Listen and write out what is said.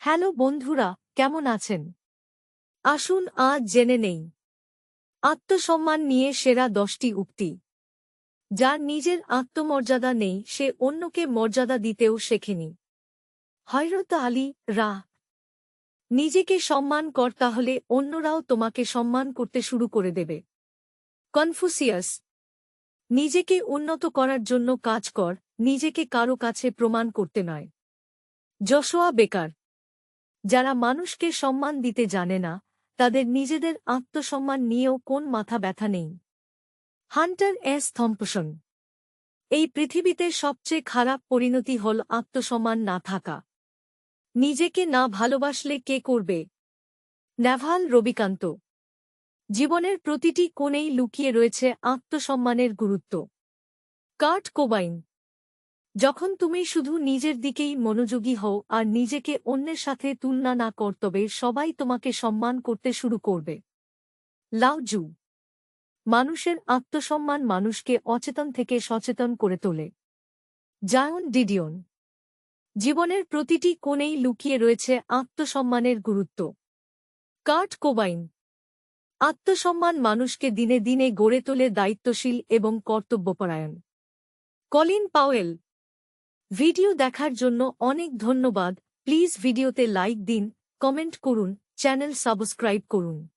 Hello বন্ধুরা, কেমন আছেন? আসুন আজ জেনে নেই আত্মসম্মান নিয়ে সেরা 10টি উক্তি। যার নিজের আত্মমর্যাদা নেই সে অন্যকে মর্যাদা দিতেও শেখেনি। হযরত আলী রাহ। নিজেকে সম্মান কর, তাহলে অন্যরাও তোমাকে সম্মান করতে শুরু করে দেবে। কনফুসিয়াস। নিজেকে উন্নত করার জন্য কাজ কর, নিজেকে কারো কাছে প্রমাণ করতে নয়। জশোয়া বেকার। যারা মানুষকে সম্মান দিতে জানে না, তাদের নিজেদের আত্মসম্মান নিয়েও কোন মাথা ব্যথা নেই। Hunter S Thompson. এই পৃথিবীতে সবচেয়ে খারাপ পরিণতি হল আত্মসম্মান না থাকা। নিজেকে না ভালোবাসলে কে করবে? নেভাল রবিকান্ত। জীবনের প্রতিটি কোণেই লুকিয়ে রয়েছে আত্মসম্মানের গুরুত্ব। কার্ট কোবাইন। যখন তুমি শুধু নিজের দিকেই মনোযোগী হও আর নিজেকে অন্যের সাথে তুলনা না কর, তবে সবাই তোমাকে সম্মান করতে শুরু করবে। লাও জু। মানুষের আত্মসম্মান মানুষকে অচেতন থেকে সচেতন করে তোলে। জায়ন ডিডিয়ন। জীবনের প্রতিটি কোণেই লুকিয়ে রয়েছে আত্মসম্মানের গুরুত্ব। কার্ট কোবাইন। আত্মসম্মান মানুষকে দিনে দিনে গড়ে তোলে দায়িত্বশীল এবং কর্তব্যপরায়ণ। Colin Powell. ভিডিও দেখার জন্য অনেক ধন্যবাদ। প্লিজ ভিডিওতে লাইক দিন, কমেন্ট করুন, চ্যানেল সাবস্ক্রাইব করুন।